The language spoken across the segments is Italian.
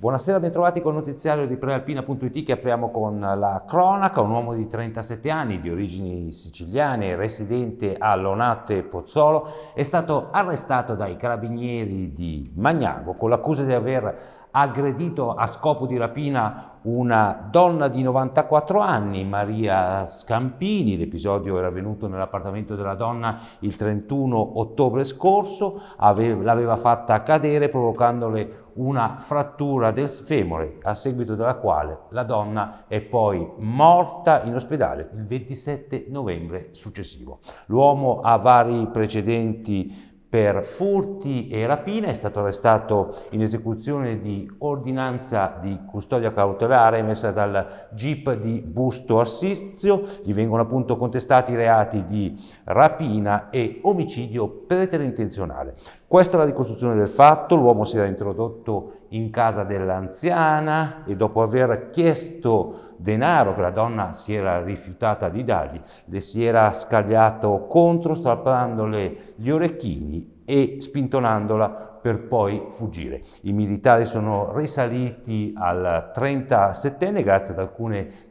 Buonasera, bentrovati col notiziario di Prealpina.it che apriamo con la cronaca. Un uomo di 37 anni, di origini siciliane, residente a Lonate Pozzolo, è stato arrestato dai carabinieri di Magnago con l'accusa di aver aggredito a scopo di rapina una donna di 94 anni, Maria Scampini. L'episodio era avvenuto nell'appartamento della donna il 31 ottobre scorso, l'aveva fatta cadere provocandole una frattura del femore, a seguito della quale la donna è poi morta in ospedale il 27 novembre successivo. L'uomo ha vari precedenti per furti e rapine, è stato arrestato in esecuzione di ordinanza di custodia cautelare emessa dal GIP di Busto Arsizio. Gli vengono appunto contestati i reati di rapina e omicidio preterintenzionale. Questa è la ricostruzione del fatto. L'uomo si era introdotto in casa dell'anziana e dopo aver chiesto denaro che la donna si era rifiutata di dargli, le si era scagliato contro, strappandole gli orecchini e spintonandola per poi fuggire. I militari sono risaliti al 37enne grazie ad alcune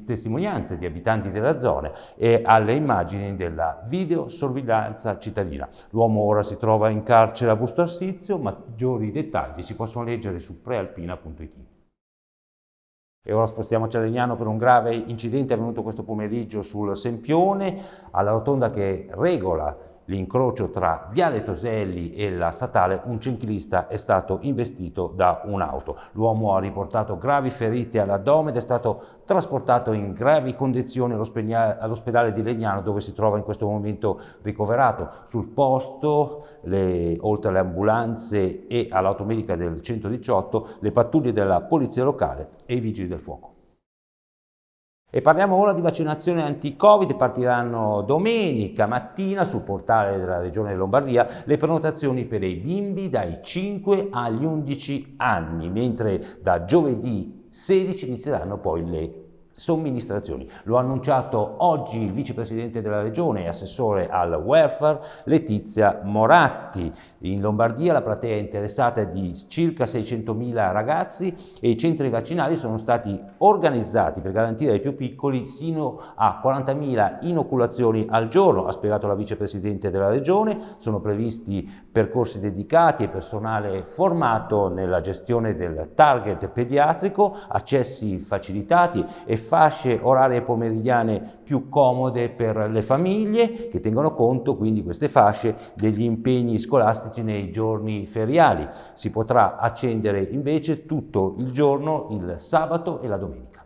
testimonianze di abitanti della zona e alle immagini della videosorveglianza cittadina. L'uomo ora si trova in carcere a Busto Arsizio, maggiori dettagli si possono leggere su prealpina.it. E ora spostiamoci a Legnano per un grave incidente avvenuto questo pomeriggio sul Sempione, alla rotonda che regola l'incrocio tra Viale Toselli e la statale. Un ciclista è stato investito da un'auto. L'uomo ha riportato gravi ferite all'addome ed è stato trasportato in gravi condizioni all'ospedale di Legnano, dove si trova in questo momento ricoverato. Sul posto, oltre alle ambulanze e all'automedica del 118, le pattuglie della polizia locale e i vigili del fuoco. E parliamo ora di vaccinazione anti-Covid. Partiranno domenica mattina sul portale della Regione Lombardia le prenotazioni per i bimbi dai 5 agli 11 anni, mentre da giovedì 16 inizieranno poi le somministrazioni. Lo ha annunciato oggi il vicepresidente della Regione e assessore al welfare Letizia Moratti. In Lombardia la platea interessata è di circa 600.000 ragazzi e i centri vaccinali sono stati organizzati per garantire ai più piccoli sino a 40.000 inoculazioni al giorno, ha spiegato la vicepresidente della Regione. Sono previsti percorsi dedicati e personale formato nella gestione del target pediatrico, accessi facilitati e fasce orarie pomeridiane più comode per le famiglie, che tengono conto quindi queste fasce degli impegni scolastici nei giorni feriali. Si potrà accendere invece tutto il giorno il sabato e la domenica.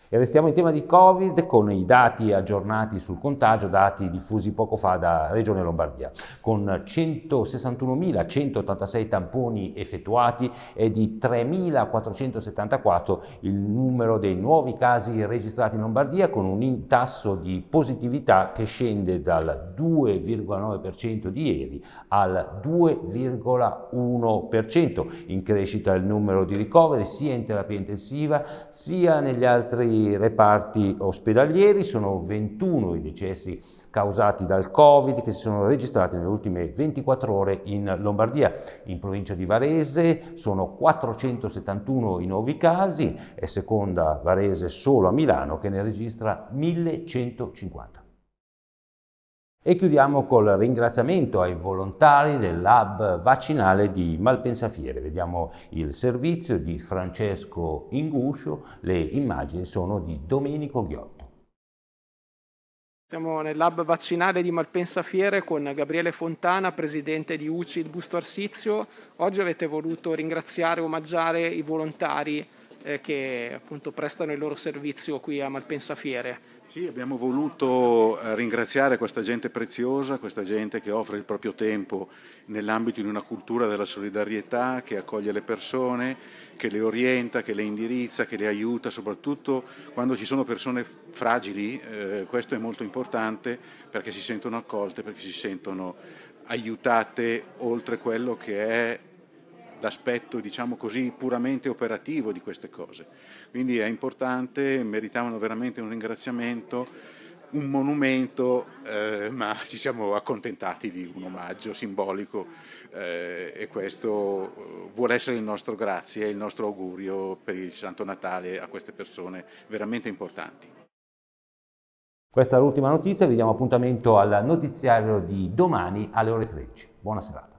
E restiamo in tema di Covid con i dati aggiornati sul contagio, dati diffusi poco fa da Regione Lombardia. Con 161.186 tamponi effettuati e di 3.474 il numero dei nuovi casi registrati in Lombardia, con un tasso di positività che scende dal 2,9% di ieri al 2,1%. In crescita il numero di ricoveri sia in terapia intensiva sia negli altri reparti ospedalieri. Sono 21 i decessi causati dal Covid che si sono registrati nelle ultime 24 ore in Lombardia. In provincia di Varese sono 471 i nuovi casi, è seconda Varese solo a Milano che ne registra 1150. E chiudiamo col ringraziamento ai volontari del Hub vaccinale di Malpensa Fiere. Vediamo il servizio di Francesco Inguscio, le immagini sono di Domenico Ghiotto. Siamo nell'hub vaccinale di Malpensa Fiere con Gabriele Fontana, presidente di UCID Busto Arsizio. Oggi avete voluto ringraziare e omaggiare i volontari che appunto prestano il loro servizio qui a Malpensa Fiere. Sì, abbiamo voluto ringraziare questa gente preziosa, questa gente che offre il proprio tempo nell'ambito di una cultura della solidarietà, che accoglie le persone, che le orienta, che le indirizza, che le aiuta, soprattutto quando ci sono persone fragili. Questo è molto importante perché si sentono accolte, perché si sentono aiutate oltre quello che è l'aspetto, diciamo così, puramente operativo di queste cose. Quindi è importante, meritavano veramente un ringraziamento un monumento, ma ci siamo accontentati di un omaggio simbolico e questo vuole essere il nostro grazie e il nostro augurio per il Santo Natale a queste persone veramente importanti. Questa è l'ultima notizia, vi diamo appuntamento al notiziario di domani alle ore 13. Buona serata.